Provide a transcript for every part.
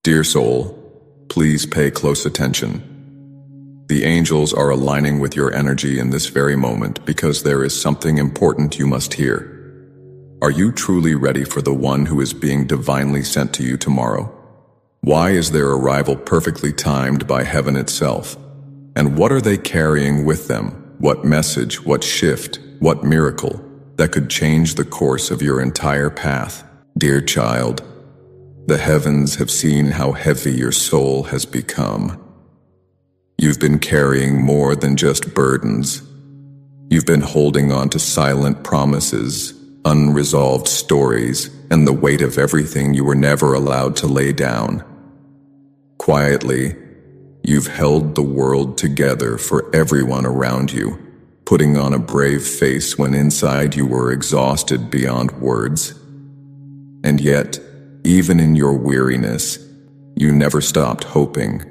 Dear soul, please pay close attention. The angels are aligning with your energy in this very moment because there is something important you must hear. Are you truly ready for the one who is being divinely sent to you tomorrow? Why is their arrival perfectly timed by heaven itself? And what are they carrying with them? What message, what shift, what miracle that could change the course of your entire path? Dear child, the heavens have seen how heavy your soul has become. You've been carrying more than just burdens. You've been holding on to silent promises, unresolved stories, and the weight of everything you were never allowed to lay down. Quietly, you've held the world together for everyone around you, putting on a brave face when inside you were exhausted beyond words. And yet, even in your weariness, you never stopped hoping.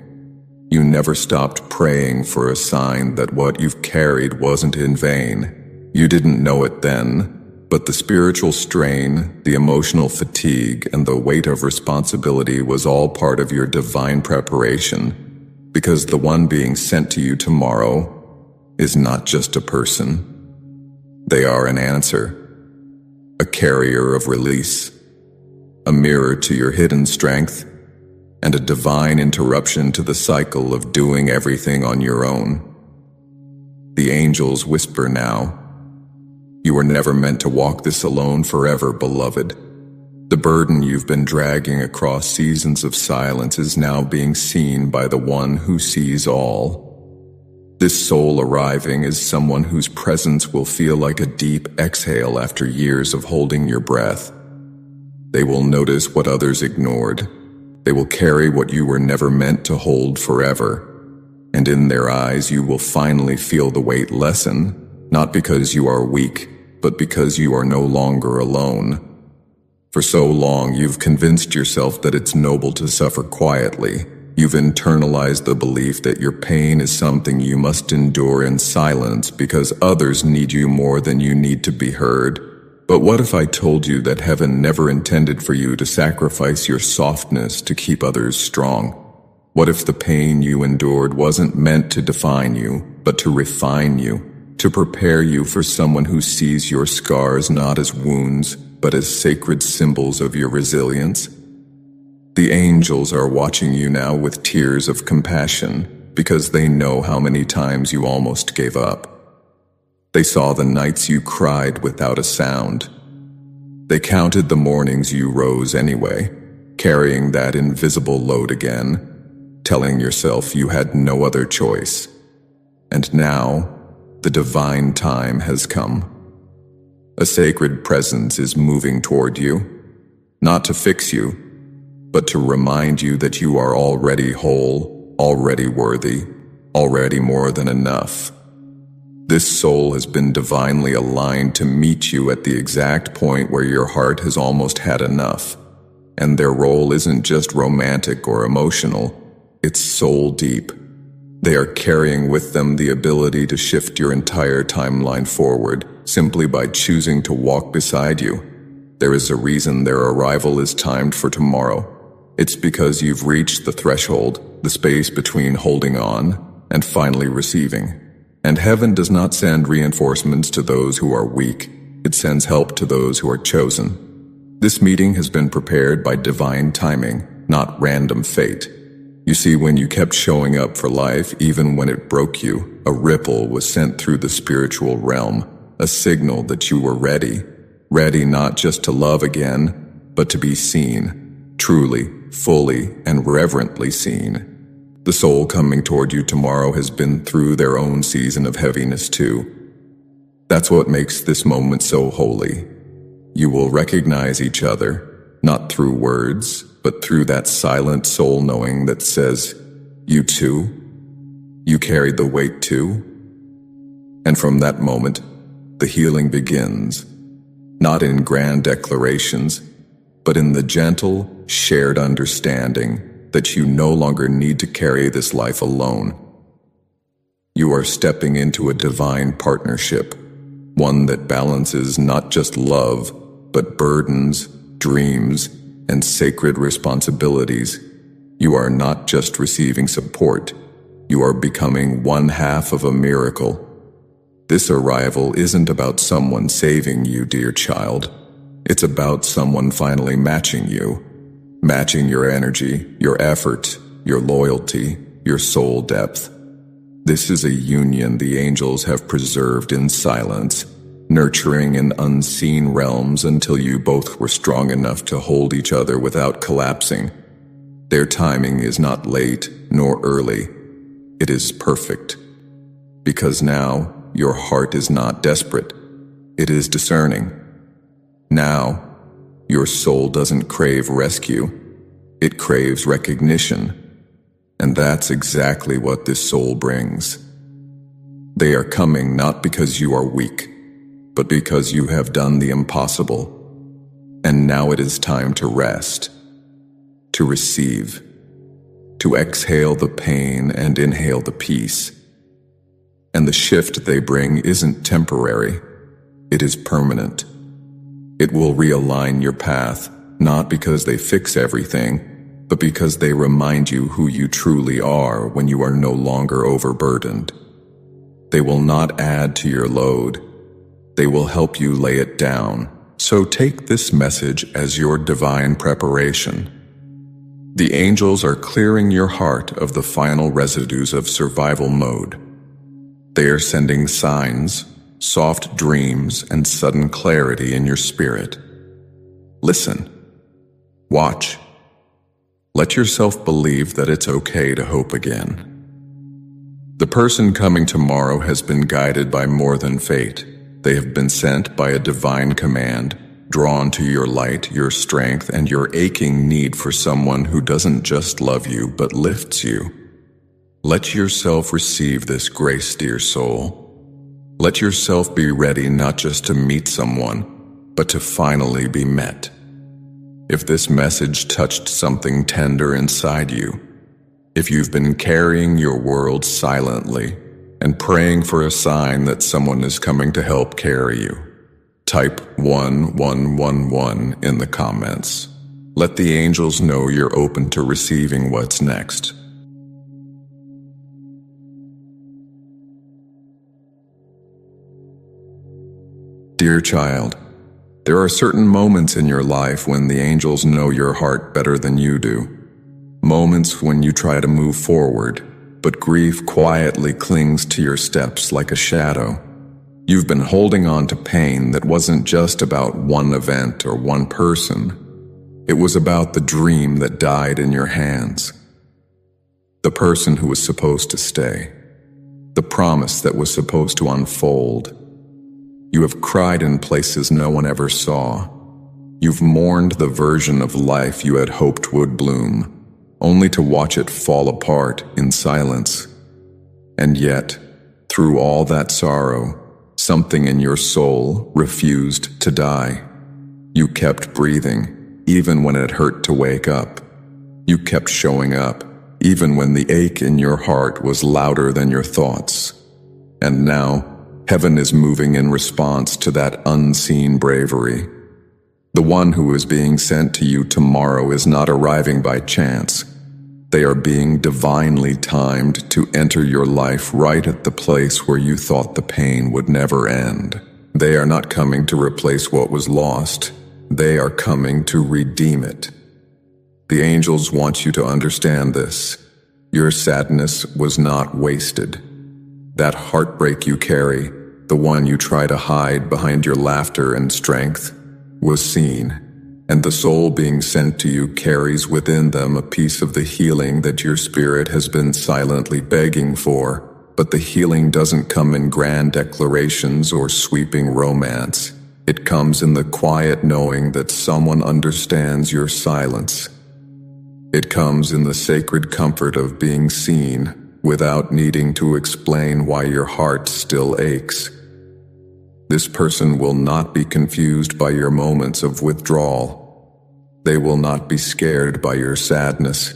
You never stopped praying for a sign that what you've carried wasn't in vain. You didn't know it then, but the spiritual strain, the emotional fatigue, and the weight of responsibility was all part of your divine preparation, because the one being sent to you tomorrow is not just a person. They are an answer, a carrier of release, a mirror to your hidden strength, and a divine interruption to the cycle of doing everything on your own. The angels whisper now, "You were never meant to walk this alone forever, beloved." The burden you've been dragging across seasons of silence is now being seen by the one who sees all. This soul arriving is someone whose presence will feel like a deep exhale after years of holding your breath. They will notice what others ignored. They will carry what you were never meant to hold forever. And in their eyes you will finally feel the weight lessen, not because you are weak, but because you are no longer alone. For so long you've convinced yourself that it's noble to suffer quietly. You've internalized the belief that your pain is something you must endure in silence because others need you more than you need to be heard. But what if I told you that heaven never intended for you to sacrifice your softness to keep others strong? What if the pain you endured wasn't meant to define you, but to refine you, to prepare you for someone who sees your scars not as wounds, but as sacred symbols of your resilience? The angels are watching you now with tears of compassion because they know how many times you almost gave up. They saw the nights you cried without a sound. They counted the mornings you rose anyway, carrying that invisible load again, telling yourself you had no other choice. And now, the divine time has come. A sacred presence is moving toward you, not to fix you, but to remind you that you are already whole, already worthy, already more than enough. This soul has been divinely aligned to meet you at the exact point where your heart has almost had enough. And their role isn't just romantic or emotional, it's soul deep. They are carrying with them the ability to shift your entire timeline forward simply by choosing to walk beside you. There is a reason their arrival is timed for tomorrow. It's because you've reached the threshold, the space between holding on and finally receiving. And heaven does not send reinforcements to those who are weak. It sends help to those who are chosen. This meeting has been prepared by divine timing, not random fate. You see, when you kept showing up for life, even when it broke you, a ripple was sent through the spiritual realm, a signal that you were ready. Ready not just to love again, but to be seen, truly, fully, and reverently seen. The soul coming toward you tomorrow has been through their own season of heaviness too. That's what makes this moment so holy. You will recognize each other, not through words, but through that silent soul knowing that says, "You too? You carried the weight too?" And from that moment, the healing begins, not in grand declarations, but in the gentle, shared understanding that you no longer need to carry this life alone. You are stepping into a divine partnership, one that balances not just love, but burdens, dreams, and sacred responsibilities. You are not just receiving support, you are becoming one half of a miracle. This arrival isn't about someone saving you, dear child. It's about someone finally matching you. Matching your energy, your effort, your loyalty, your soul depth. This is a union the angels have preserved in silence, nurturing in unseen realms until you both were strong enough to hold each other without collapsing. Their timing is not late nor early. It is perfect. Because now, your heart is not desperate. It is discerning. Now, your soul doesn't crave rescue. It craves recognition. And that's exactly what this soul brings. They are coming not because you are weak, but because you have done the impossible. And now it is time to rest, to receive, to exhale the pain and inhale the peace. And the shift they bring isn't temporary, it is permanent. It will realign your path, not because they fix everything, but because they remind you who you truly are when you are no longer overburdened. They will not add to your load. They will help you lay it down. So take this message as your divine preparation. The angels are clearing your heart of the final residues of survival mode. They are sending signs, soft dreams, and sudden clarity in your spirit. Listen. Watch. Let yourself believe that it's okay to hope again. The person coming tomorrow has been guided by more than fate. They have been sent by a divine command, drawn to your light, your strength, and your aching need for someone who doesn't just love you but lifts you. Let yourself receive this grace, dear soul. Let yourself be ready not just to meet someone, but to finally be met. If this message touched something tender inside you, if you've been carrying your world silently and praying for a sign that someone is coming to help carry you, type 1111 in the comments. Let the angels know you're open to receiving what's next. Dear child, there are certain moments in your life when the angels know your heart better than you do. Moments when you try to move forward, but grief quietly clings to your steps like a shadow. You've been holding on to pain that wasn't just about one event or one person. It was about the dream that died in your hands. The person who was supposed to stay. The promise that was supposed to unfold. You have cried in places no one ever saw. You've mourned the version of life you had hoped would bloom, only to watch it fall apart in silence. And yet, through all that sorrow, something in your soul refused to die. You kept breathing, even when it hurt to wake up. You kept showing up, even when the ache in your heart was louder than your thoughts. And now, heaven is moving in response to that unseen bravery. The one who is being sent to you tomorrow is not arriving by chance. They are being divinely timed to enter your life right at the place where you thought the pain would never end. They are not coming to replace what was lost. They are coming to redeem it. The angels want you to understand this. Your sadness was not wasted. That heartbreak you carry, the one you try to hide behind your laughter and strength, was seen, and the soul being sent to you carries within them a piece of the healing that your spirit has been silently begging for. But the healing doesn't come in grand declarations or sweeping romance. It comes in the quiet knowing that someone understands your silence. It comes in the sacred comfort of being seen, without needing to explain why your heart still aches. This person will not be confused by your moments of withdrawal. They will not be scared by your sadness,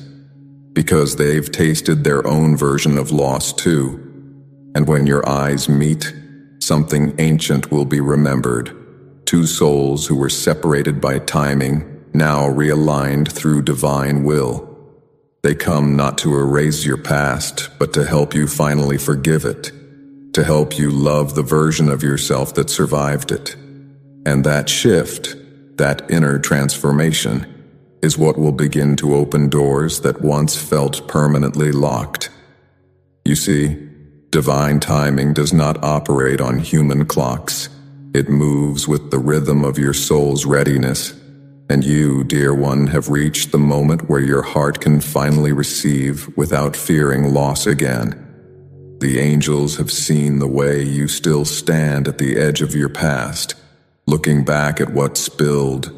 because they've tasted their own version of loss too. And when your eyes meet, something ancient will be remembered. Two souls who were separated by timing, now realigned through divine will. They come not to erase your past, but to help you finally forgive it, to help you love the version of yourself that survived it. And that shift, that inner transformation, is what will begin to open doors that once felt permanently locked. You see, divine timing does not operate on human clocks. It moves with the rhythm of your soul's readiness. And you, dear one, have reached the moment where your heart can finally receive without fearing loss again. The angels have seen the way you still stand at the edge of your past, looking back at what spilled,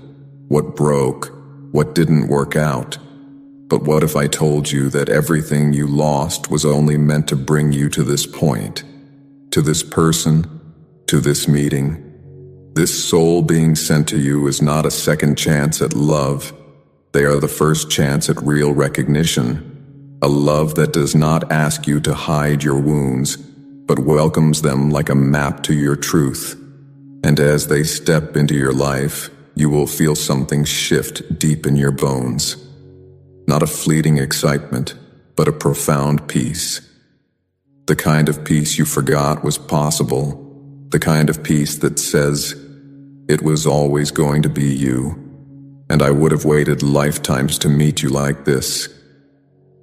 what broke, what didn't work out. But what if I told you that everything you lost was only meant to bring you to this point, to this person, to this meeting? This soul being sent to you is not a second chance at love. They are the first chance at real recognition, a love that does not ask you to hide your wounds, but welcomes them like a map to your truth. And as they step into your life, you will feel something shift deep in your bones. Not a fleeting excitement, but a profound peace. The kind of peace you forgot was possible. The kind of peace that says, it was always going to be you, and I would have waited lifetimes to meet you like this.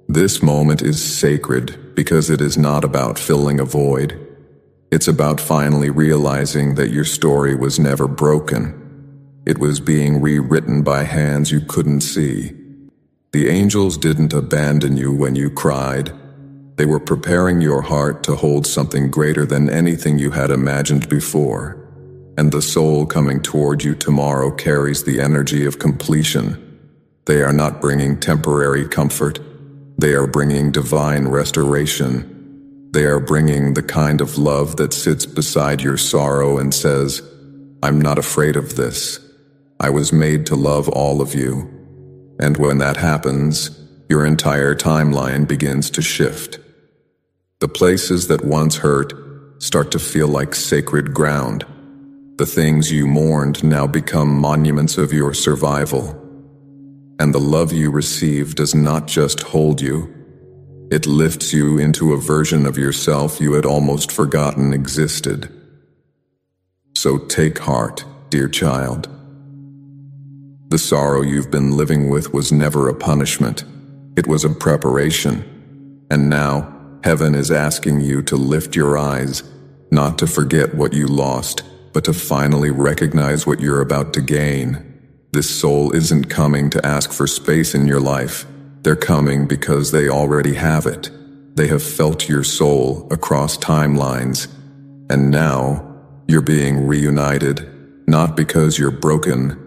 This moment is sacred because it is not about filling a void. It's about finally realizing that your story was never broken. It was being rewritten by hands you couldn't see. The angels didn't abandon you when you cried. They were preparing your heart to hold something greater than anything you had imagined before. And the soul coming toward you tomorrow carries the energy of completion. They are not bringing temporary comfort. They are bringing divine restoration. They are bringing the kind of love that sits beside your sorrow and says, I'm not afraid of this. I was made to love all of you. And when that happens, your entire timeline begins to shift. The places that once hurt start to feel like sacred ground. The things you mourned now become monuments of your survival. And the love you receive does not just hold you. It lifts you into a version of yourself you had almost forgotten existed. So take heart, dear child. The sorrow you've been living with was never a punishment. It was a preparation. And now, heaven is asking you to lift your eyes, not to forget what you lost, but to finally recognize what you're about to gain. This soul isn't coming to ask for space in your life. They're coming because they already have it. They have felt your soul across timelines. And now, you're being reunited, not because you're broken,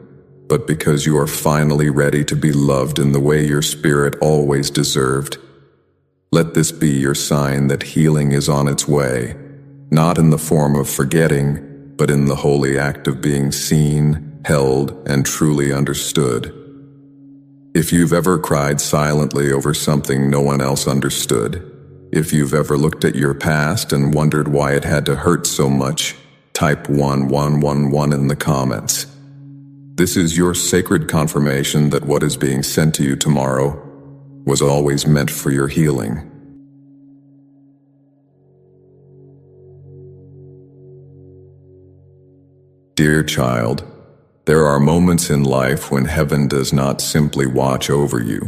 but because you are finally ready to be loved in the way your spirit always deserved. Let this be your sign that healing is on its way, not in the form of forgetting, but in the holy act of being seen, held, and truly understood. If you've ever cried silently over something no one else understood, if you've ever looked at your past and wondered why it had to hurt so much, type 1111 in the comments. This is your sacred confirmation that what is being sent to you tomorrow was always meant for your healing. Dear child, there are moments in life when heaven does not simply watch over you.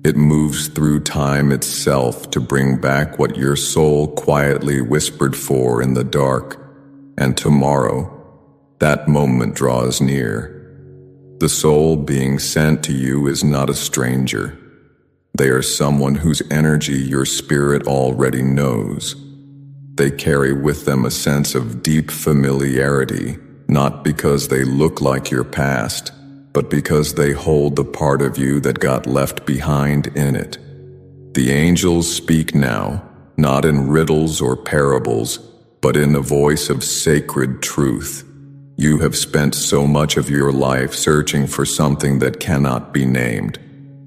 It moves through time itself to bring back what your soul quietly whispered for in the dark. And tomorrow, that moment draws near. The soul being sent to you is not a stranger. They are someone whose energy your spirit already knows. They carry with them a sense of deep familiarity, not because they look like your past, but because they hold the part of you that got left behind in it. The angels speak now, not in riddles or parables, but in a voice of sacred truth. You have spent so much of your life searching for something that cannot be named.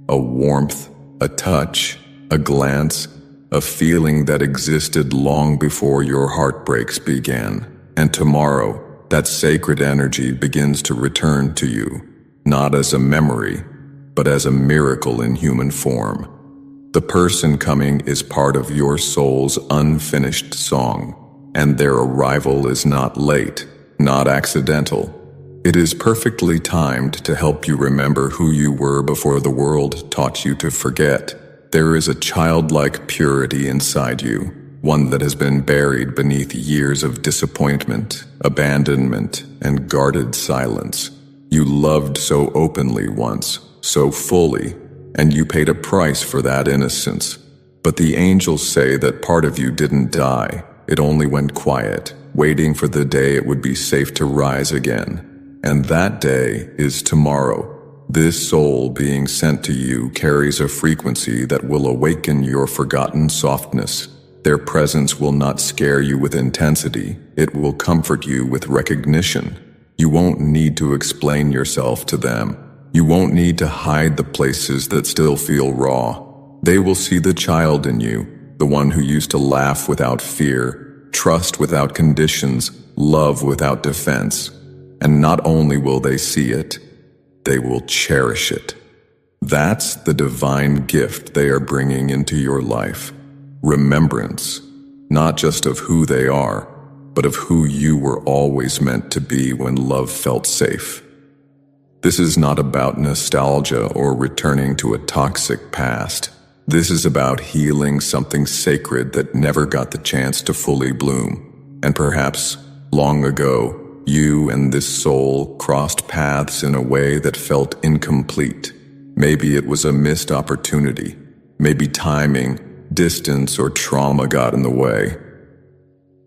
A warmth, a touch, a glance, a feeling that existed long before your heartbreaks began. And tomorrow, that sacred energy begins to return to you, not as a memory, but as a miracle in human form. The person coming is part of your soul's unfinished song, and their arrival is not late, not accidental. It is perfectly timed to help you remember who you were before the world taught you to forget. There is a childlike purity inside you, one that has been buried beneath years of disappointment, abandonment, and guarded silence. You loved so openly once, so fully, and you paid a price for that innocence. But the angels say that part of you didn't die. It only went quiet, waiting for the day it would be safe to rise again. And that day is tomorrow. This soul being sent to you carries a frequency that will awaken your forgotten softness. Their presence will not scare you with intensity. It will comfort you with recognition. You won't need to explain yourself to them. You won't need to hide the places that still feel raw. They will see the child in you, the one who used to laugh without fear, trust without conditions, love without defense. And not only will they see it, they will cherish it. That's the divine gift they are bringing into your life. Remembrance, not just of who they are, but of who you were always meant to be when love felt safe. This is not about nostalgia or returning to a toxic past. This is about healing something sacred that never got the chance to fully bloom. And perhaps, long ago, you and this soul crossed paths in a way that felt incomplete. Maybe it was a missed opportunity. Maybe timing, distance, or trauma got in the way.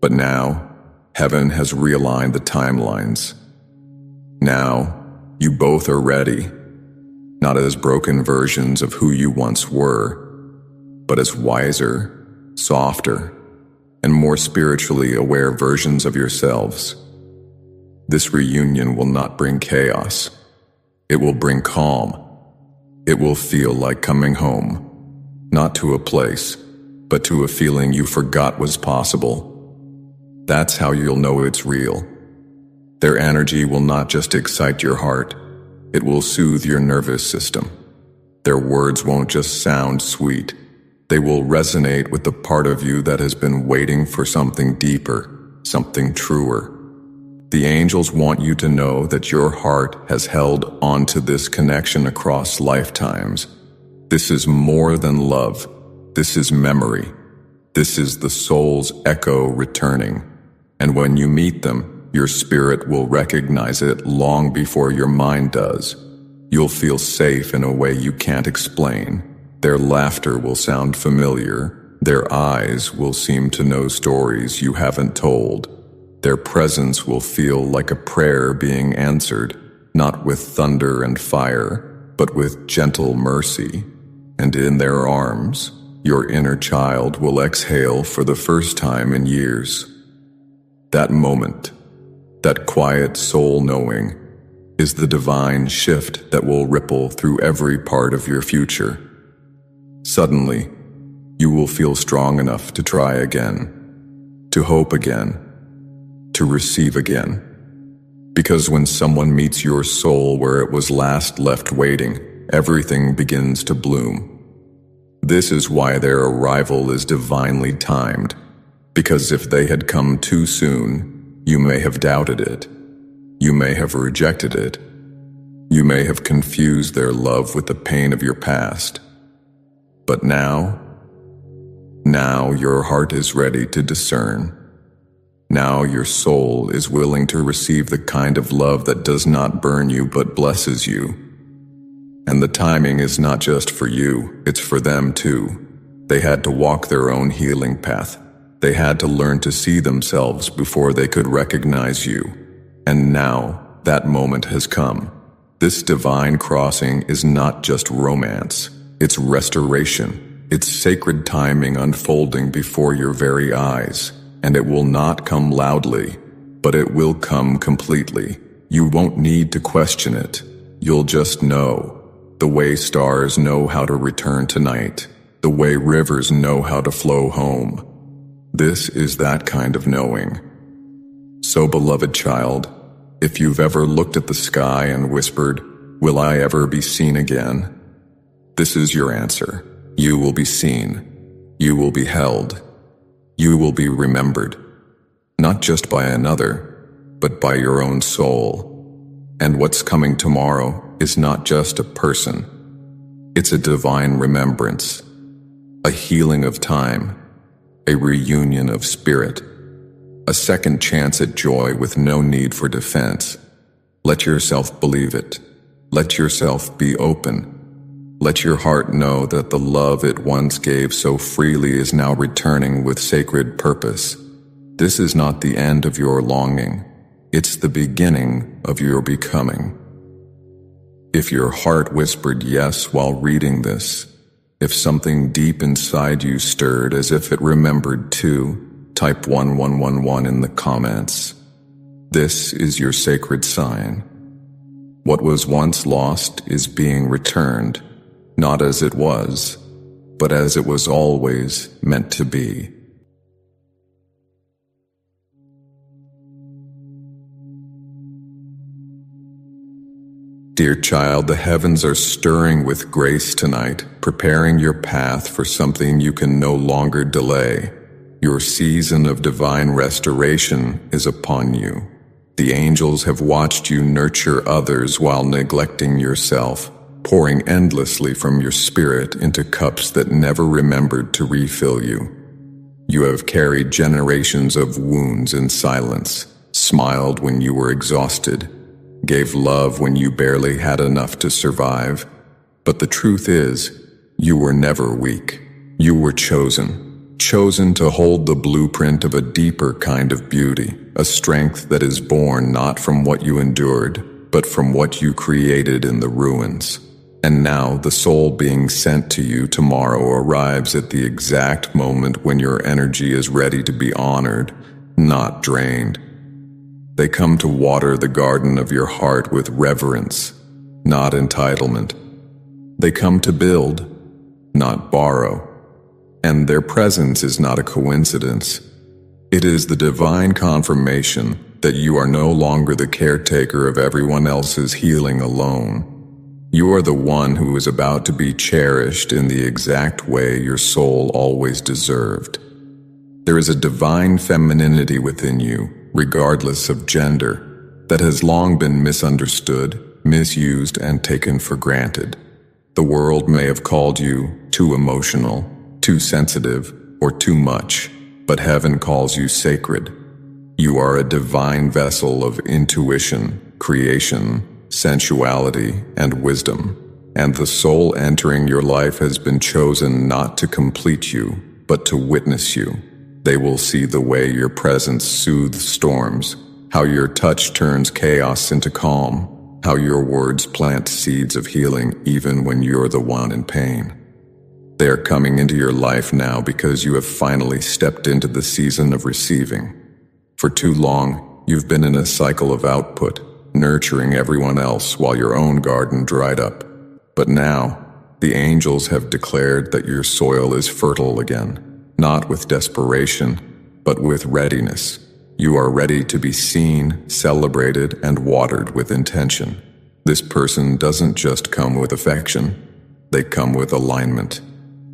But now, heaven has realigned the timelines. Now, you both are ready, not as broken versions of who you once were, but as wiser, softer, and more spiritually aware versions of yourselves. This reunion will not bring chaos. It will bring calm. It will feel like coming home, not to a place, but to a feeling you forgot was possible. That's how you'll know it's real. Their energy will not just excite your heart, it will soothe your nervous system. Their words won't just sound sweet, they will resonate with the part of you that has been waiting for something deeper, something truer. The angels want you to know that your heart has held onto this connection across lifetimes. This is more than love. This is memory. This is the soul's echo returning. And when you meet them, your spirit will recognize it long before your mind does. You'll feel safe in a way you can't explain. Their laughter will sound familiar. Their eyes will seem to know stories you haven't told. Their presence will feel like a prayer being answered, not with thunder and fire, but with gentle mercy. And in their arms, your inner child will exhale for the first time in years. That moment, that quiet soul knowing, is the divine shift that will ripple through every part of your future. Suddenly, you will feel strong enough to try again, to hope again, to receive again. Because when someone meets your soul where it was last left waiting, everything begins to bloom. This is why their arrival is divinely timed, because if they had come too soon, you may have doubted it. You may have rejected it. You may have confused their love with the pain of your past. But now your heart is ready to discern. Now your soul is willing to receive the kind of love that does not burn you but blesses you. And the timing is not just for you, it's for them too. They had to walk their own healing path. They had to learn to see themselves before they could recognize you. And now that moment has come. This divine crossing is not just romance, it's restoration. It's sacred timing unfolding before your very eyes. And it will not come loudly, but it will come completely. You won't need to question it. You'll just know. The way stars know how to return tonight. The way rivers know how to flow home. This is that kind of knowing. So, beloved child, if you've ever looked at the sky and whispered, "Will I ever be seen again?" This is your answer. You will be seen. You will be held. You will be remembered, not just by another, but by your own soul. And what's coming tomorrow is not just a person. It's a divine remembrance, a healing of time, a reunion of spirit, a second chance at joy with no need for defense. Let yourself believe it. Let yourself be open. Let your heart know that the love it once gave so freely is now returning with sacred purpose. This is not the end of your longing. It's the beginning of your becoming. If your heart whispered yes while reading this, if something deep inside you stirred as if it remembered too, type 1111 in the comments. This is your sacred sign. What was once lost is being returned, not as it was, but as it was always meant to be. Dear child, the heavens are stirring with grace tonight, preparing your path for something you can no longer delay. Your season of divine restoration is upon you. The angels have watched you nurture others while neglecting yourself, pouring endlessly from your spirit into cups that never remembered to refill you. You have carried generations of wounds in silence, smiled when you were exhausted, gave love when you barely had enough to survive. But the truth is, you were never weak. You were chosen to hold the blueprint of a deeper kind of beauty, a strength that is born not from what you endured, but from what you created in the ruins. And now the soul being sent to you tomorrow arrives at the exact moment when your energy is ready to be honored, not drained. They come to water the garden of your heart with reverence, not entitlement. They come to build, not borrow. And their presence is not a coincidence. It is the divine confirmation that you are no longer the caretaker of everyone else's healing alone. You are the one who is about to be cherished in the exact way your soul always deserved. There is a divine femininity within you, regardless of gender, that has long been misunderstood, misused, and taken for granted. The world may have called you too emotional, too sensitive, or too much, but heaven calls you sacred. You are a divine vessel of intuition, creation, sensuality, and wisdom, and the soul entering your life has been chosen not to complete you, but to witness you. They will see the way your presence soothes storms, how your touch turns chaos into calm, how your words plant seeds of healing even when you're the one in pain. They are coming into your life now because you have finally stepped into the season of receiving. For too long, you've been in a cycle of output, nurturing everyone else while your own garden dried up. But now, the angels have declared that your soil is fertile again. Not with desperation, but with readiness. You are ready to be seen, celebrated, and watered with intention. This person doesn't just come with affection, they come with alignment.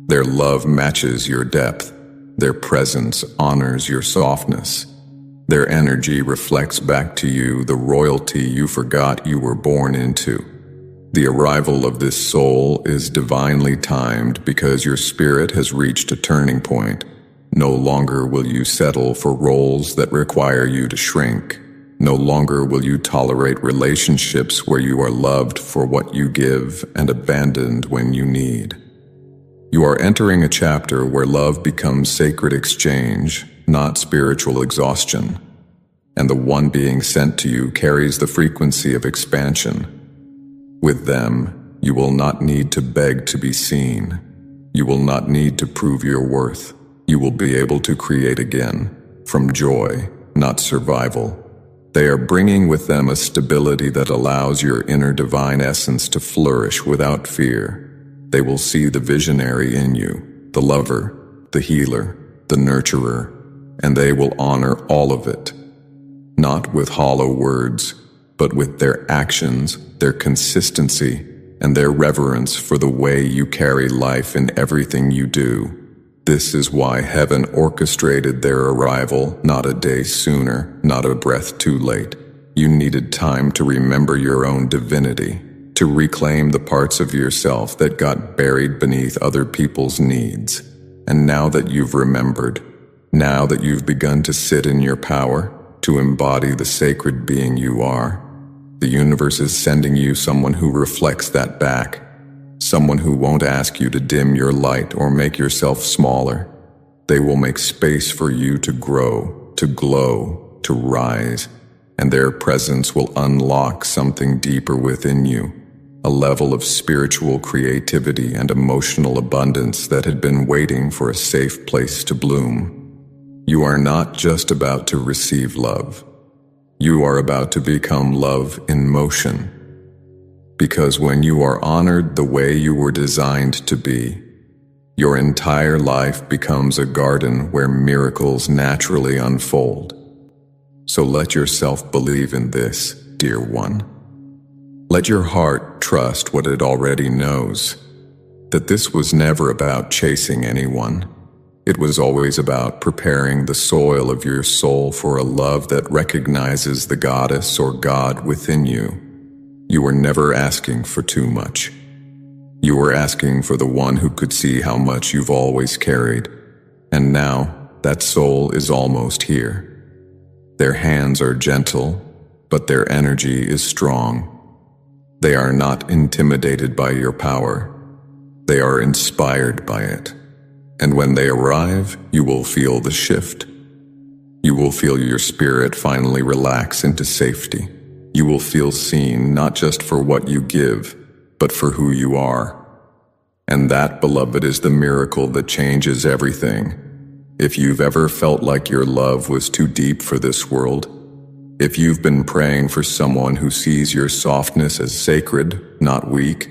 Their love matches your depth. Their presence honors your softness. Their energy reflects back to you the royalty you forgot you were born into. The arrival of this soul is divinely timed because your spirit has reached a turning point. No longer will you settle for roles that require you to shrink. No longer will you tolerate relationships where you are loved for what you give and abandoned when you need. You are entering a chapter where love becomes sacred exchange, not spiritual exhaustion. And the one being sent to you carries the frequency of expansion. With them, you will not need to beg to be seen. You will not need to prove your worth. You will be able to create again, from joy, not survival. They are bringing with them a stability that allows your inner divine essence to flourish without fear. They will see the visionary in you, the lover, the healer, the nurturer, and they will honor all of it. Not with hollow words, but with their actions, their consistency, and their reverence for the way you carry life in everything you do. This is why heaven orchestrated their arrival, not a day sooner, not a breath too late. You needed time to remember your own divinity, to reclaim the parts of yourself that got buried beneath other people's needs. And now that you've remembered, now that you've begun to sit in your power, to embody the sacred being you are, the universe is sending you someone who reflects that back. Someone who won't ask you to dim your light or make yourself smaller. They will make space for you to grow, to glow, to rise, and their presence will unlock something deeper within you, a level of spiritual creativity and emotional abundance that had been waiting for a safe place to bloom. You are not just about to receive love. You are about to become love in motion. Because when you are honored the way you were designed to be, your entire life becomes a garden where miracles naturally unfold. So let yourself believe in this, dear one. Let your heart trust what it already knows, that this was never about chasing anyone. It was always about preparing the soil of your soul for a love that recognizes the goddess or god within you. You were never asking for too much. You were asking for the one who could see how much you've always carried. And now, that soul is almost here. Their hands are gentle, but their energy is strong. They are not intimidated by your power. They are inspired by it. And when they arrive, you will feel the shift. You will feel your spirit finally relax into safety. You will feel seen not just for what you give, but for who you are. And that, beloved, is the miracle that changes everything. If you've ever felt like your love was too deep for this world, if you've been praying for someone who sees your softness as sacred, not weak,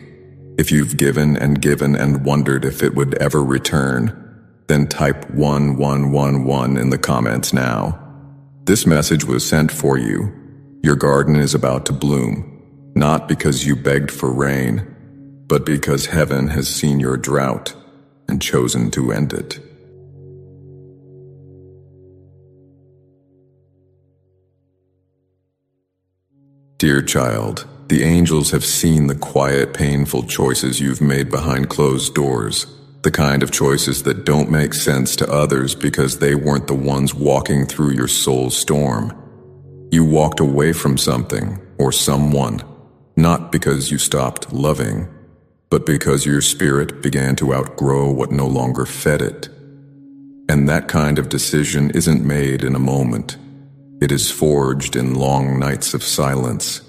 if you've given and wondered if it would ever return, then type 1111 in the comments now. This message was sent for you. Your garden is about to bloom, not because you begged for rain, but because heaven has seen your drought and chosen to end it. Dear child, the angels have seen the quiet, painful choices you've made behind closed doors, the kind of choices that don't make sense to others because they weren't the ones walking through your soul's storm. You walked away from something or someone, not because you stopped loving, but because your spirit began to outgrow what no longer fed it. And that kind of decision isn't made in a moment. It is forged in long nights of silence,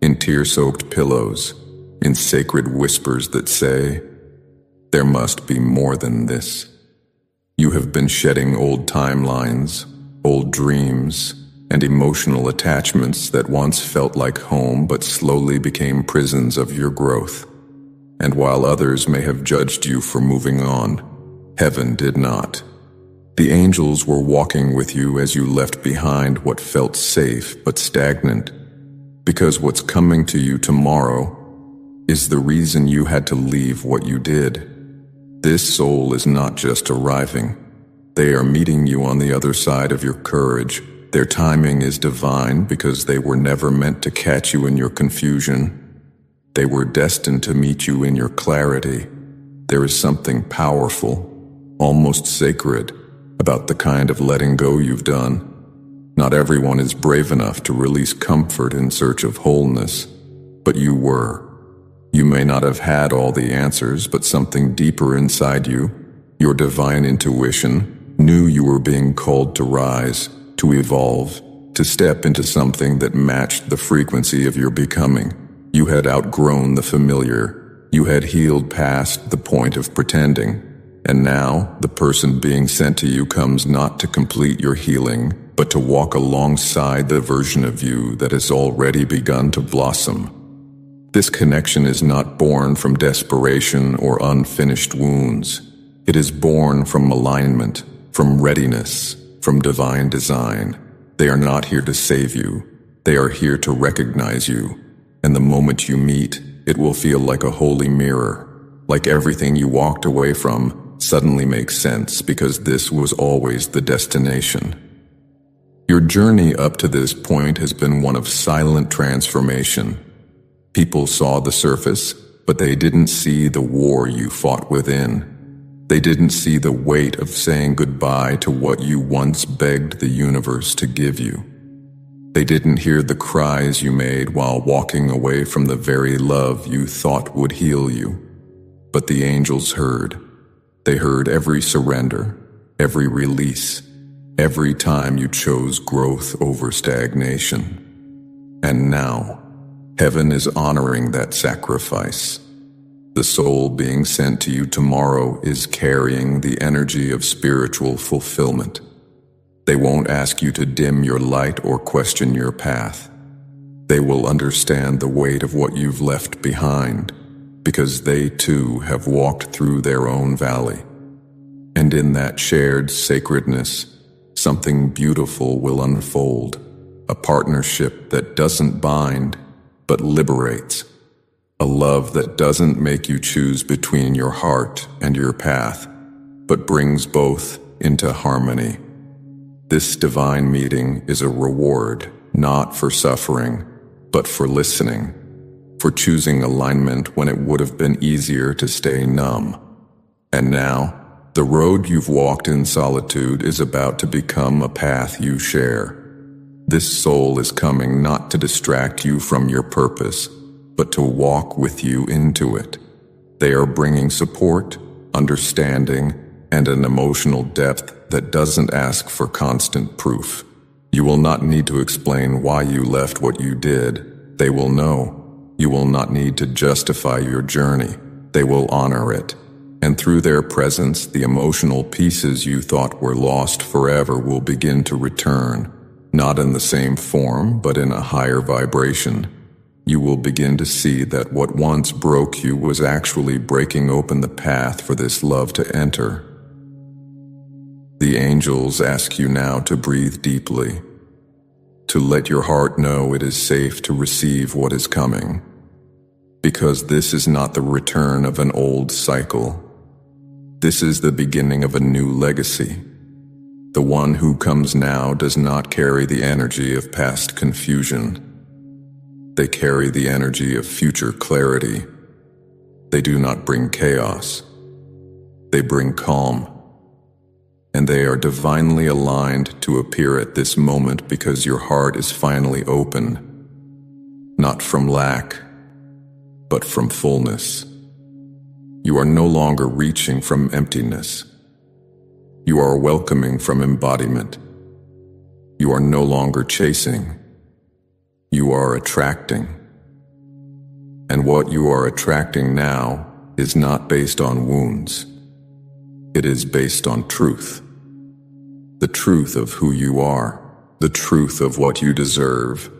in tear-soaked pillows, in sacred whispers that say, "There must be more than this." You have been shedding old timelines, old dreams, and emotional attachments that once felt like home but slowly became prisons of your growth. And while others may have judged you for moving on, heaven did not. The angels were walking with you as you left behind what felt safe but stagnant, because what's coming to you tomorrow is the reason you had to leave what you did. This soul is not just arriving. They are meeting you on the other side of your courage. Their timing is divine because they were never meant to catch you in your confusion. They were destined to meet you in your clarity. There is something powerful, almost sacred, about the kind of letting go you've done. Not everyone is brave enough to release comfort in search of wholeness, but you were. You may not have had all the answers, but something deeper inside you, your divine intuition, knew you were being called to rise, to evolve, to step into something that matched the frequency of your becoming. You had outgrown the familiar. You had healed past the point of pretending. And now, the person being sent to you comes not to complete your healing, but to walk alongside the version of you that has already begun to blossom. This connection is not born from desperation or unfinished wounds. It is born from alignment, from readiness, from divine design. They are not here to save you. They are here to recognize you. And the moment you meet, it will feel like a holy mirror, like everything you walked away from suddenly makes sense because this was always the destination. Your journey up to this point has been one of silent transformation. People saw the surface, but they didn't see the war you fought within. They didn't see the weight of saying goodbye to what you once begged the universe to give you. They didn't hear the cries you made while walking away from the very love you thought would heal you. But the angels heard. They heard every surrender, every release, every time you chose growth over stagnation. And now, heaven is honoring that sacrifice. The soul being sent to you tomorrow is carrying the energy of spiritual fulfillment. They won't ask you to dim your light or question your path. They will understand the weight of what you've left behind, because they too have walked through their own valley. And in that shared sacredness, something beautiful will unfold, a partnership that doesn't bind, but liberates. A love that doesn't make you choose between your heart and your path, but brings both into harmony. This divine meeting is a reward, not for suffering, but for listening, for choosing alignment when it would have been easier to stay numb. And now, the road you've walked in solitude is about to become a path you share. This soul is coming not to distract you from your purpose, but to walk with you into it. They are bringing support, understanding, and an emotional depth that doesn't ask for constant proof. You will not need to explain why you left what you did. They will know. You will not need to justify your journey. They will honor it. And through their presence, the emotional pieces you thought were lost forever will begin to return, not in the same form, but in a higher vibration. You will begin to see that what once broke you was actually breaking open the path for this love to enter. The angels ask you now to breathe deeply, to let your heart know it is safe to receive what is coming, because this is not the return of an old cycle. This is the beginning of a new legacy. The one who comes now does not carry the energy of past confusion. They carry the energy of future clarity. They do not bring chaos. They bring calm. And they are divinely aligned to appear at this moment because your heart is finally open, not from lack, but from fullness. You are no longer reaching from emptiness. You are welcoming from embodiment. You are no longer chasing. You are attracting. And what you are attracting now is not based on wounds. It is based on truth. The truth of who you are, the truth of what you deserve,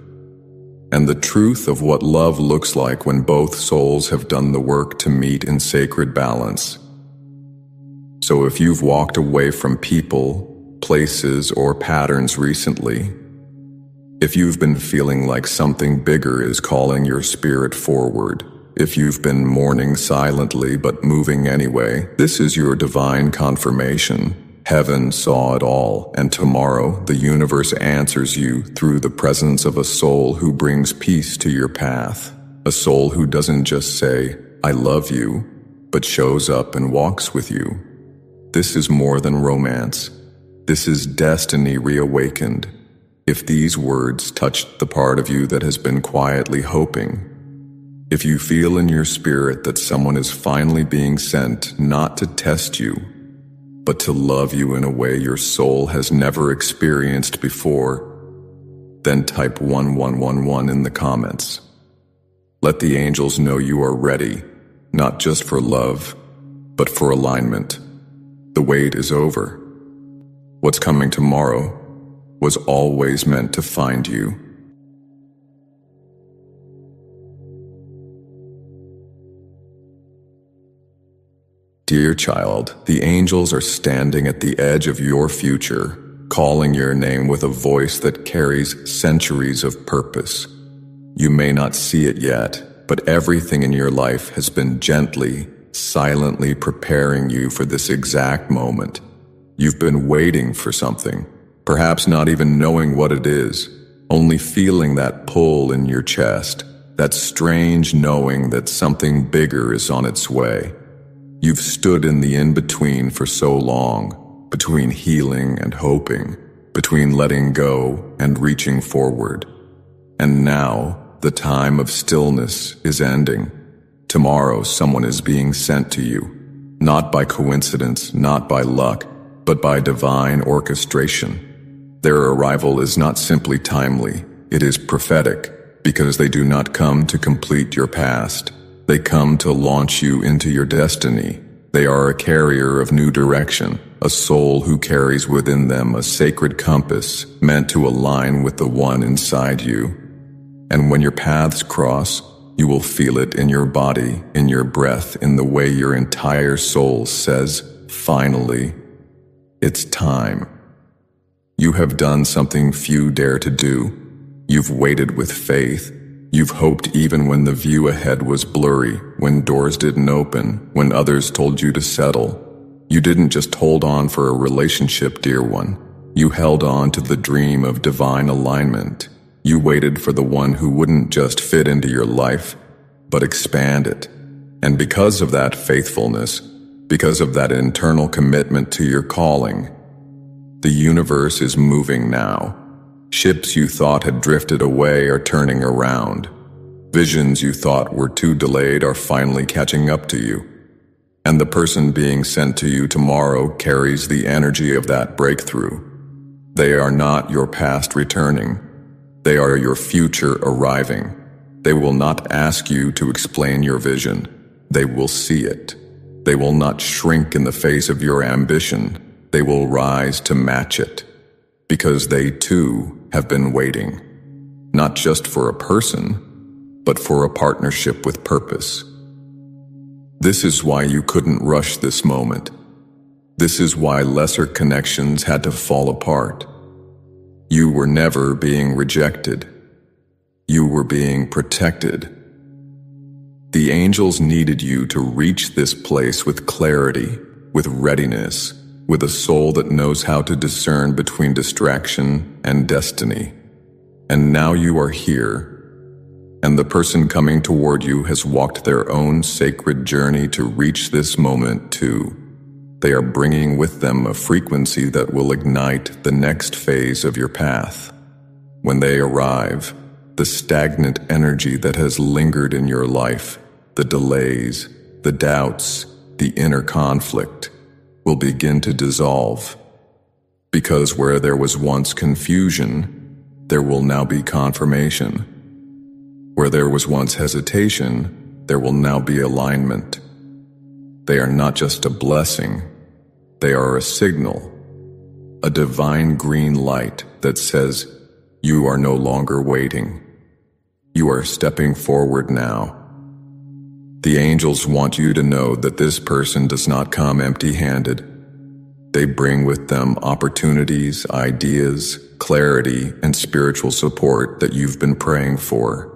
and the truth of what love looks like when both souls have done the work to meet in sacred balance. So if you've walked away from people, places, or patterns recently, if you've been feeling like something bigger is calling your spirit forward, if you've been mourning silently but moving anyway, this is your divine confirmation. Heaven saw it all, and tomorrow the universe answers you through the presence of a soul who brings peace to your path. A soul who doesn't just say, "I love you," but shows up and walks with you. This is more than romance. This is destiny reawakened. If these words touched the part of you that has been quietly hoping, if you feel in your spirit that someone is finally being sent not to test you, but to love you in a way your soul has never experienced before, then type 1111 in the comments. Let the angels know you are ready, not just for love, but for alignment. The wait is over. What's coming tomorrow was always meant to find you. Dear child, the angels are standing at the edge of your future, calling your name with a voice that carries centuries of purpose. You may not see it yet, but everything in your life has been gently, silently preparing you for this exact moment. You've been waiting for something, perhaps not even knowing what it is, only feeling that pull in your chest, that strange knowing that something bigger is on its way. You've stood in the in-between for so long, between healing and hoping, between letting go and reaching forward. And now, the time of stillness is ending. Tomorrow, someone is being sent to you, not by coincidence, not by luck, but by divine orchestration. Their arrival is not simply timely, it is prophetic, because they do not come to complete your past. They come to launch you into your destiny. They are a carrier of new direction, a soul who carries within them a sacred compass meant to align with the one inside you. And when your paths cross, you will feel it in your body, in your breath, in the way your entire soul says, finally, it's time. You have done something few dare to do. You've waited with faith. You've hoped even when the view ahead was blurry, when doors didn't open, when others told you to settle. You didn't just hold on for a relationship, dear one. You held on to the dream of divine alignment. You waited for the one who wouldn't just fit into your life, but expand it. And because of that faithfulness, because of that internal commitment to your calling, the universe is moving now. Ships you thought had drifted away are turning around. Visions you thought were too delayed are finally catching up to you. And the person being sent to you tomorrow carries the energy of that breakthrough. They are not your past returning. They are your future arriving. They will not ask you to explain your vision. They will see it. They will not shrink in the face of your ambition. They will rise to match it. Because they too have been waiting. Not just for a person, but for a partnership with purpose. This is why you couldn't rush this moment. This is why lesser connections had to fall apart. You were never being rejected. You were being protected. The angels needed you to reach this place with clarity, with readiness, with a soul that knows how to discern between distraction and destiny. And now you are here, and the person coming toward you has walked their own sacred journey to reach this moment too. They are bringing with them a frequency that will ignite the next phase of your path. When they arrive, the stagnant energy that has lingered in your life, the delays, the doubts, the inner conflict, will begin to dissolve. Because where there was once confusion, there will now be confirmation. Where there was once hesitation, there will now be alignment. They are not just a blessing, they are a signal, a divine green light that says, you are no longer waiting. You are stepping forward now. The angels want you to know that this person does not come empty-handed. They bring with them opportunities, ideas, clarity, and spiritual support that you've been praying for.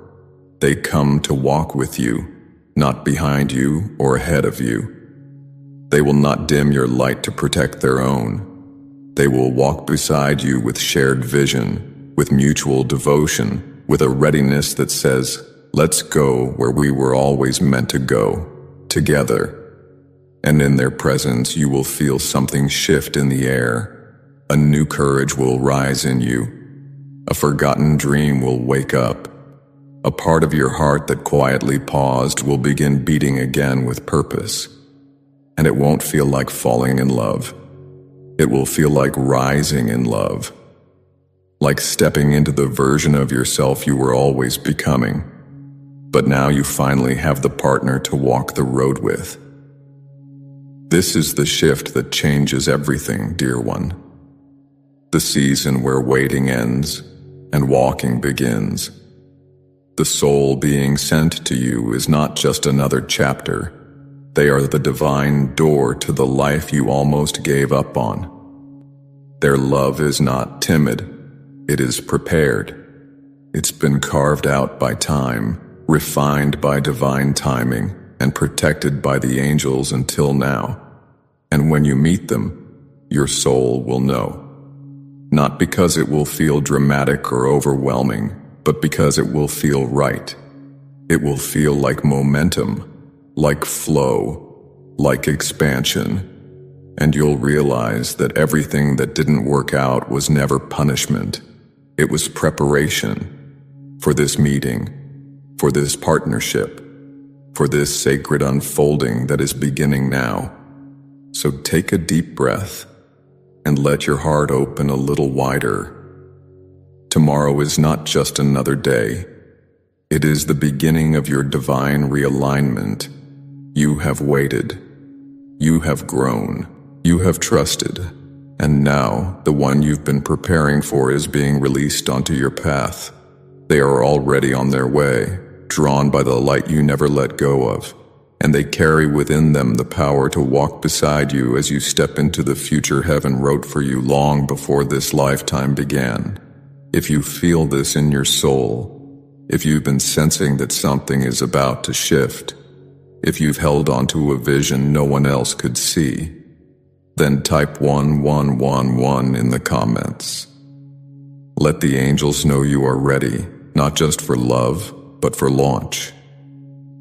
They come to walk with you, not behind you or ahead of you. They will not dim your light to protect their own. They will walk beside you with shared vision, with mutual devotion, with a readiness that says, let's go where we were always meant to go, together. And in their presence you will feel something shift in the air. A new courage will rise in you. A forgotten dream will wake up. A part of your heart that quietly paused will begin beating again with purpose. And it won't feel like falling in love. It will feel like rising in love. Like stepping into the version of yourself you were always becoming. But now you finally have the partner to walk the road with. This is the shift that changes everything, dear one. The season where waiting ends and walking begins. The soul being sent to you is not just another chapter. They are the divine door to the life you almost gave up on. Their love is not timid. It is prepared. It's been carved out by time, refined by divine timing, and protected by the angels until now. And when you meet them, your soul will know. Not because it will feel dramatic or overwhelming, but because it will feel right. It will feel like momentum, like flow, like expansion. And you'll realize that everything that didn't work out was never punishment. It was preparation for this meeting, for this partnership, for this sacred unfolding that is beginning now. So take a deep breath and let your heart open a little wider. Tomorrow is not just another day. It is the beginning of your divine realignment. You have waited. You have grown. You have trusted. And now, the one you've been preparing for is being released onto your path. They are already on their way, drawn by the light you never let go of. And they carry within them the power to walk beside you as you step into the future heaven wrote for you long before this lifetime began. If you feel this in your soul, if you've been sensing that something is about to shift, if you've held onto a vision no one else could see, then type 1111 in the comments. Let the angels know you are ready, not just for love, but for launch.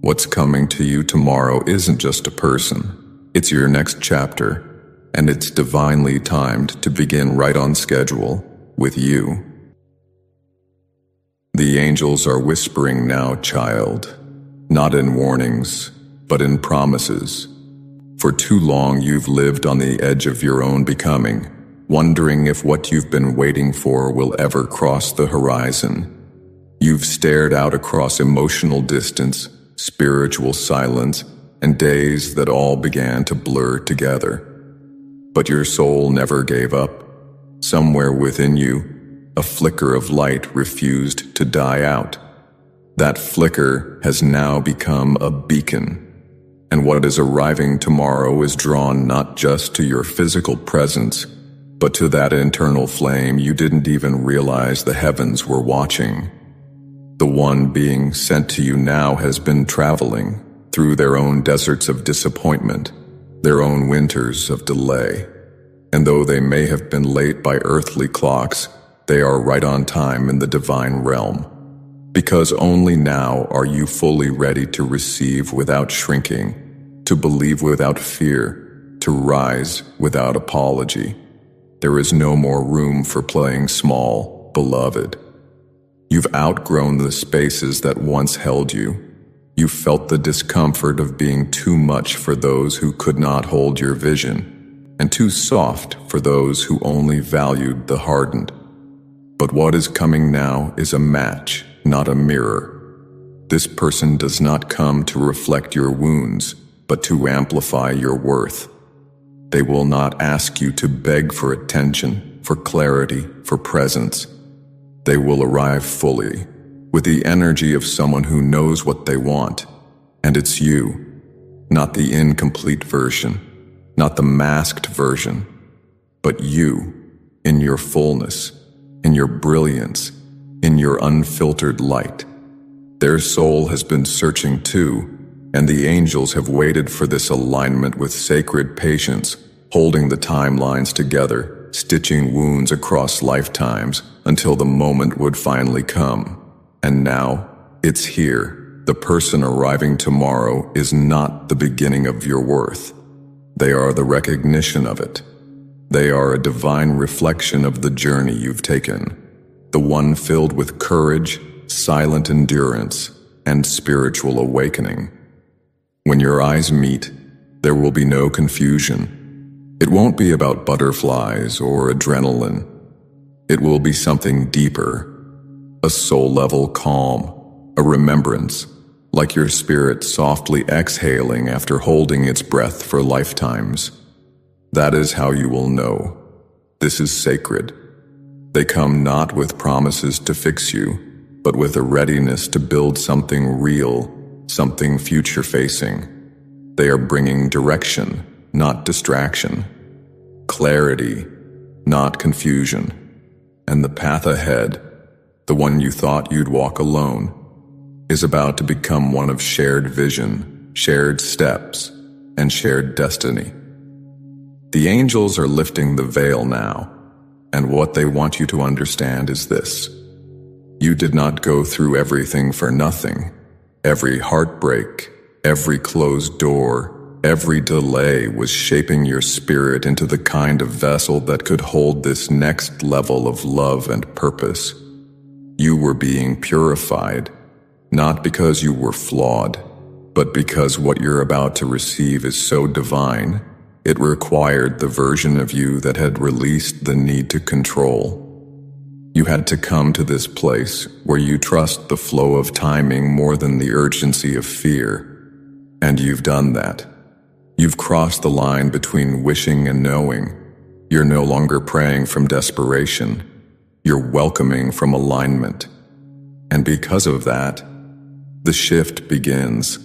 What's coming to you tomorrow isn't just a person. It's your next chapter, and it's divinely timed to begin right on schedule with you. The angels are whispering now, child, not in warnings, but in promises. For too long you've lived on the edge of your own becoming, wondering if what you've been waiting for will ever cross the horizon. You've stared out across emotional distance, spiritual silence, and days that all began to blur together. But your soul never gave up. Somewhere within you, a flicker of light refused to die out. That flicker has now become a beacon. And what is arriving tomorrow is drawn not just to your physical presence, but to that internal flame you didn't even realize the heavens were watching. The one being sent to you now has been traveling through their own deserts of disappointment, their own winters of delay. And though they may have been late by earthly clocks, they are right on time in the divine realm. Because only now are you fully ready to receive without shrinking, to believe without fear, to rise without apology. There is no more room for playing small, beloved. You've outgrown the spaces that once held you. You felt the discomfort of being too much for those who could not hold your vision, and too soft for those who only valued the hardened. But what is coming now is a match, not a mirror. This person does not come to reflect your wounds, but to amplify your worth. They will not ask you to beg for attention, for clarity, for presence. They will arrive fully, with the energy of someone who knows what they want. And it's you, not the incomplete version, not the masked version, but you, in your fullness, in your brilliance, in your unfiltered light. Their soul has been searching too, and the angels have waited for this alignment with sacred patience, holding the timelines together, stitching wounds across lifetimes until the moment would finally come. And now, it's here. The person arriving tomorrow is not the beginning of your worth. They are the recognition of it. They are a divine reflection of the journey you've taken, the one filled with courage, silent endurance, and spiritual awakening. When your eyes meet, there will be no confusion. It won't be about butterflies or adrenaline. It will be something deeper, a soul-level calm, a remembrance, like your spirit softly exhaling after holding its breath for lifetimes. That is how you will know. This is sacred. They come not with promises to fix you, but with a readiness to build something real, something future-facing. They are bringing direction, not distraction, clarity, not confusion, and the path ahead, the one you thought you'd walk alone, is about to become one of shared vision, shared steps, and shared destiny. The angels are lifting the veil now, and what they want you to understand is this. You did not go through everything for nothing. Every heartbreak, every closed door, every delay was shaping your spirit into the kind of vessel that could hold this next level of love and purpose. You were being purified, not because you were flawed, but because what you're about to receive is so divine, it required the version of you that had released the need to control. You had to come to this place where you trust the flow of timing more than the urgency of fear. And you've done that. You've crossed the line between wishing and knowing. You're no longer praying from desperation. You're welcoming from alignment. And because of that, the shift begins.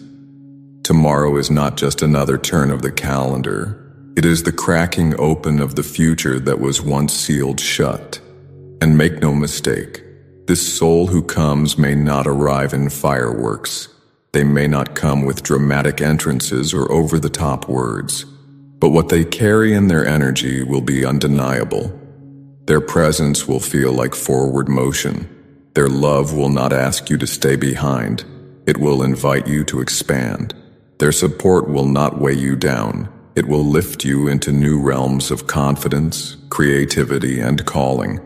Tomorrow is not just another turn of the calendar. It is the cracking open of the future that was once sealed shut. And make no mistake, this soul who comes may not arrive in fireworks. They may not come with dramatic entrances or over-the-top words. But what they carry in their energy will be undeniable. Their presence will feel like forward motion. Their love will not ask you to stay behind. It will invite you to expand. Their support will not weigh you down. It will lift you into new realms of confidence, creativity, and calling.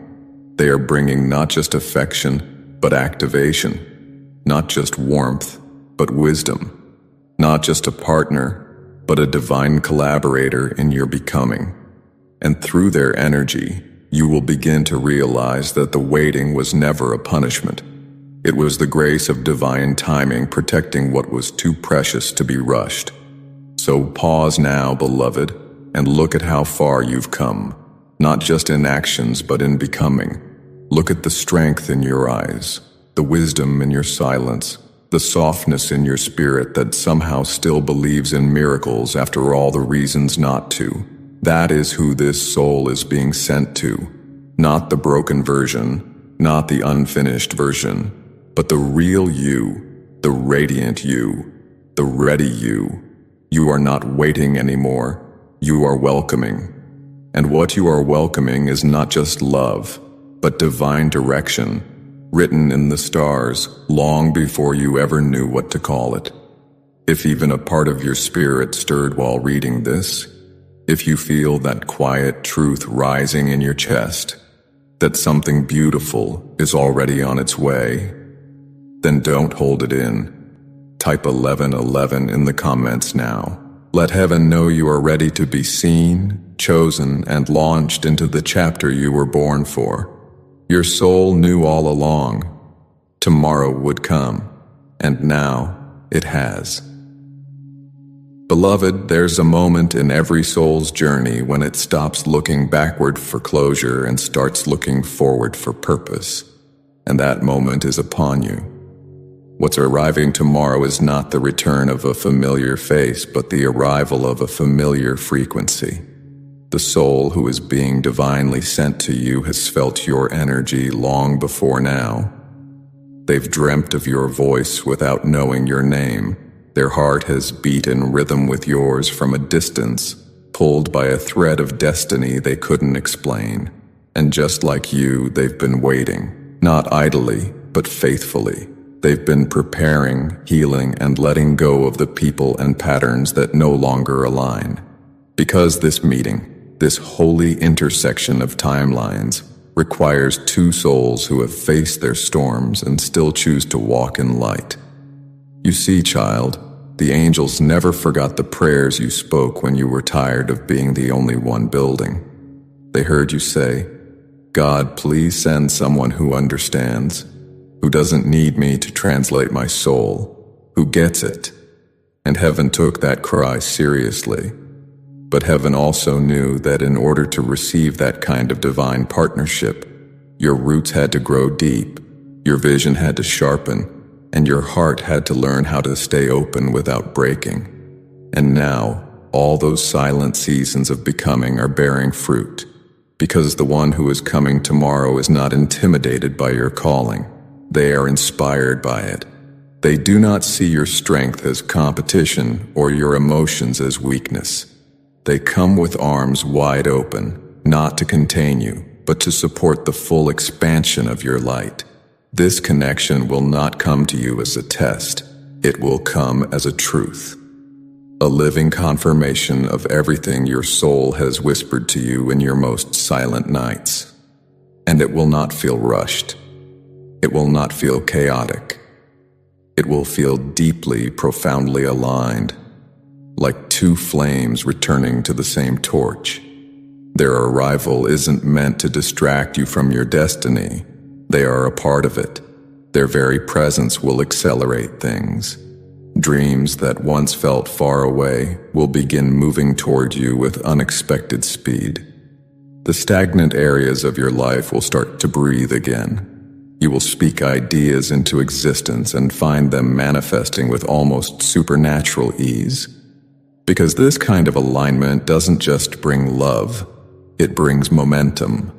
They are bringing not just affection, but activation. Not just warmth, but wisdom. Not just a partner, but a divine collaborator in your becoming. And through their energy, you will begin to realize that the waiting was never a punishment. It was the grace of divine timing protecting what was too precious to be rushed. So pause now, beloved, and look at how far you've come, not just in actions but in becoming. Look at the strength in your eyes, the wisdom in your silence, the softness in your spirit that somehow still believes in miracles after all the reasons not to. That is who this soul is being sent to. Not the broken version, not the unfinished version, but the real you, the radiant you, the ready you. You are not waiting anymore. You are welcoming. And what you are welcoming is not just love, but divine direction, written in the stars long before you ever knew what to call it. If even a part of your spirit stirred while reading this, if you feel that quiet truth rising in your chest, that something beautiful is already on its way, then don't hold it in. Type 1111 in the comments now. Let heaven know you are ready to be seen, chosen, and launched into the chapter you were born for. Your soul knew all along. Tomorrow would come, and now it has. Beloved, there's a moment in every soul's journey when it stops looking backward for closure and starts looking forward for purpose. And that moment is upon you. What's arriving tomorrow is not the return of a familiar face, but the arrival of a familiar frequency. The soul who is being divinely sent to you has felt your energy long before now. They've dreamt of your voice without knowing your name. Their heart has beat in rhythm with yours from a distance, pulled by a thread of destiny they couldn't explain. And just like you, they've been waiting, not idly, but faithfully. They've been preparing, healing, and letting go of the people and patterns that no longer align. Because this meeting, this holy intersection of timelines, requires two souls who have faced their storms and still choose to walk in light. You see, child, the angels never forgot the prayers you spoke when you were tired of being the only one building. They heard you say, "God, please send someone who understands, who doesn't need me to translate my soul, who gets it." And heaven took that cry seriously. But heaven also knew that in order to receive that kind of divine partnership, your roots had to grow deep, your vision had to sharpen, and your heart had to learn how to stay open without breaking. And now, all those silent seasons of becoming are bearing fruit, because the one who is coming tomorrow is not intimidated by your calling. They are inspired by it. They do not see your strength as competition or your emotions as weakness. They come with arms wide open, not to contain you, but to support the full expansion of your light. This connection will not come to you as a test. It will come as a truth. A living confirmation of everything your soul has whispered to you in your most silent nights. And it will not feel rushed. It will not feel chaotic. It will feel deeply, profoundly aligned, like two flames returning to the same torch. Their arrival isn't meant to distract you from your destiny. They are a part of it. Their very presence will accelerate things. Dreams that once felt far away will begin moving toward you with unexpected speed. The stagnant areas of your life will start to breathe again. You will speak ideas into existence and find them manifesting with almost supernatural ease. Because this kind of alignment doesn't just bring love, it brings momentum,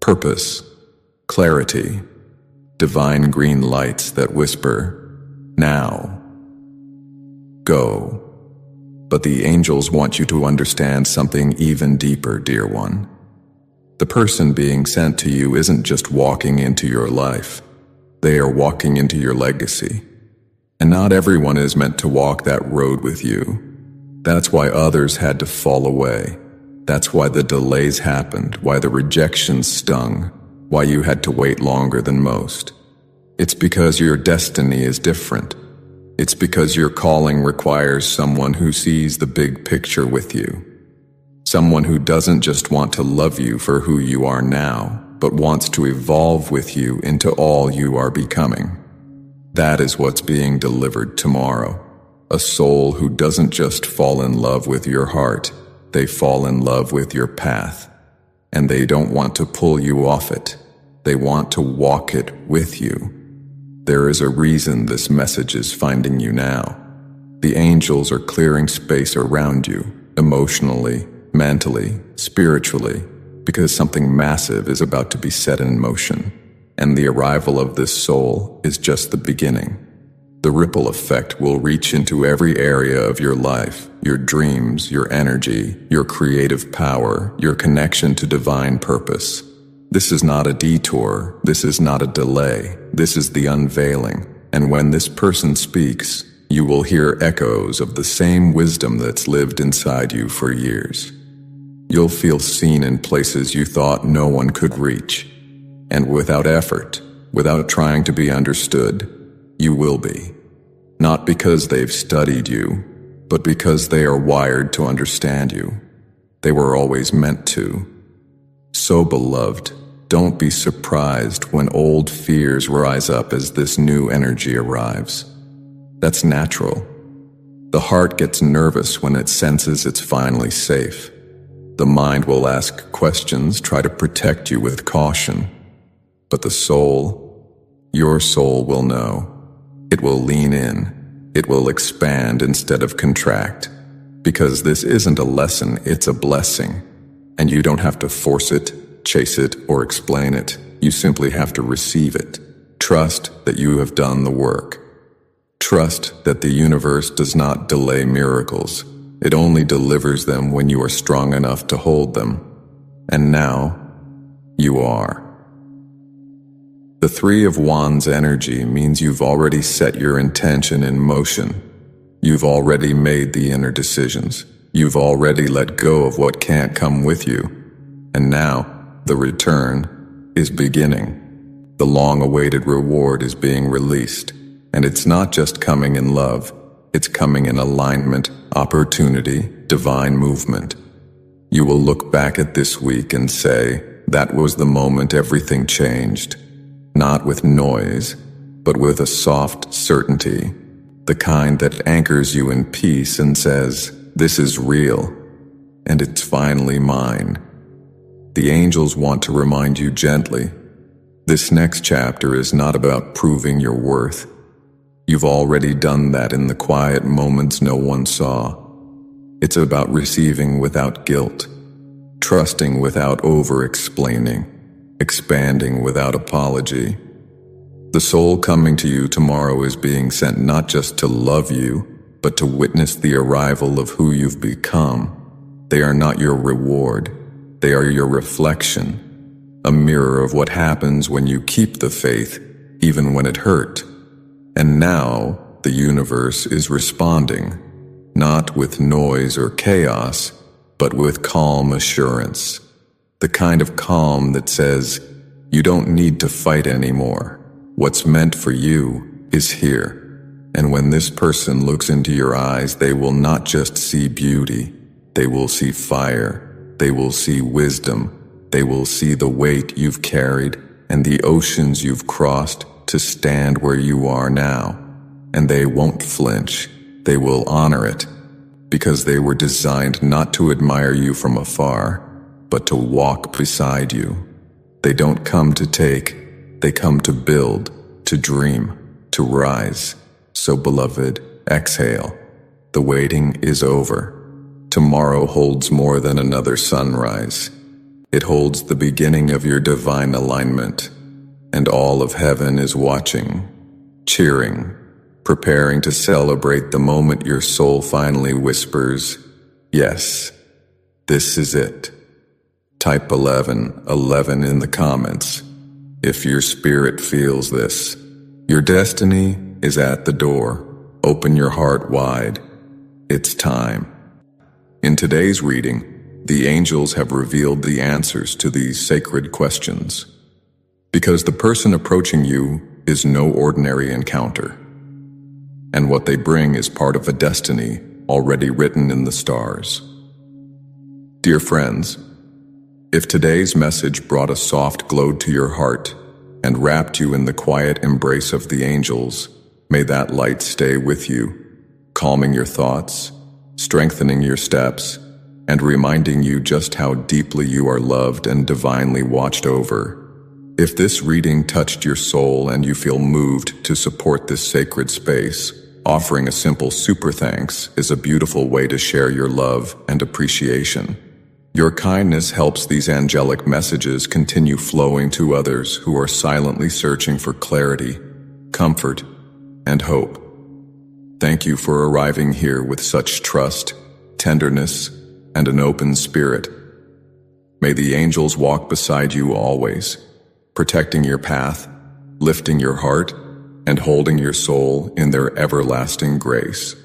purpose, clarity, divine green lights that whisper, "Now. Go." But the angels want you to understand something even deeper, dear one. The person being sent to you isn't just walking into your life. They are walking into your legacy. And not everyone is meant to walk that road with you. That's why others had to fall away. That's why the delays happened, why the rejections stung, why you had to wait longer than most. It's because your destiny is different. It's because your calling requires someone who sees the big picture with you. Someone who doesn't just want to love you for who you are now, but wants to evolve with you into all you are becoming. That is what's being delivered tomorrow. A soul who doesn't just fall in love with your heart, they fall in love with your path. And they don't want to pull you off it. They want to walk it with you. There is a reason this message is finding you now. The angels are clearing space around you, emotionally, mentally, spiritually, because something massive is about to be set in motion. And the arrival of this soul is just the beginning. The ripple effect will reach into every area of your life, your dreams, your energy, your creative power, your connection to divine purpose. This is not a detour. This is not a delay. This is the unveiling. And when this person speaks, you will hear echoes of the same wisdom that's lived inside you for years. You'll feel seen in places you thought no one could reach. And without effort, without trying to be understood, you will be. Not because they've studied you, but because they are wired to understand you. They were always meant to. So, beloved, don't be surprised when old fears rise up as this new energy arrives. That's natural. The heart gets nervous when it senses it's finally safe. The mind will ask questions, try to protect you with caution. But the soul, your soul will know. It will lean in. It will expand instead of contract. Because this isn't a lesson, it's a blessing. And you don't have to force it, chase it, or explain it. You simply have to receive it. Trust that you have done the work. Trust that the universe does not delay miracles. It only delivers them when you are strong enough to hold them. And now, you are. The Three of Wands energy means you've already set your intention in motion. You've already made the inner decisions. You've already let go of what can't come with you. And now, the return is beginning. The long-awaited reward is being released. And it's not just coming in love. It's coming in alignment, opportunity, divine movement. You will look back at this week and say, that was the moment everything changed. Not with noise, but with a soft certainty. The kind that anchors you in peace and says, this is real, and it's finally mine. The angels want to remind you gently, this next chapter is not about proving your worth. You've already done that in the quiet moments no one saw. It's about receiving without guilt, trusting without over-explaining, expanding without apology. The soul coming to you tomorrow is being sent not just to love you, but to witness the arrival of who you've become. They are not your reward. They are your reflection, a mirror of what happens when you keep the faith, even when it hurt. And now, the universe is responding, not with noise or chaos, but with calm assurance. The kind of calm that says, you don't need to fight anymore. What's meant for you is here. And when this person looks into your eyes, they will not just see beauty. They will see fire. They will see wisdom. They will see the weight you've carried and the oceans you've crossed to stand where you are now. And they won't flinch. They will honor it, because they were designed not to admire you from afar, but to walk beside you. They don't come to take, they come to build, to dream, to rise. So beloved, exhale. The waiting is over. Tomorrow holds more than another sunrise. It holds the beginning of your divine alignment, and all of heaven is watching, cheering, preparing to celebrate the moment your soul finally whispers, yes, this is it. Type 11 in the comments if your spirit feels this. Your destiny is at the door. Open your heart wide. It's time. In today's reading, the angels have revealed the answers to these sacred questions. Because the person approaching you is no ordinary encounter. And what they bring is part of a destiny already written in the stars. Dear friends, if today's message brought a soft glow to your heart and wrapped you in the quiet embrace of the angels, may that light stay with you, calming your thoughts, strengthening your steps, and reminding you just how deeply you are loved and divinely watched over. If this reading touched your soul and you feel moved to support this sacred space, offering a simple super thanks is a beautiful way to share your love and appreciation. Your kindness helps these angelic messages continue flowing to others who are silently searching for clarity, comfort, and hope. Thank you for arriving here with such trust, tenderness, and an open spirit. May the angels walk beside you always, protecting your path, lifting your heart, and holding your soul in their everlasting grace.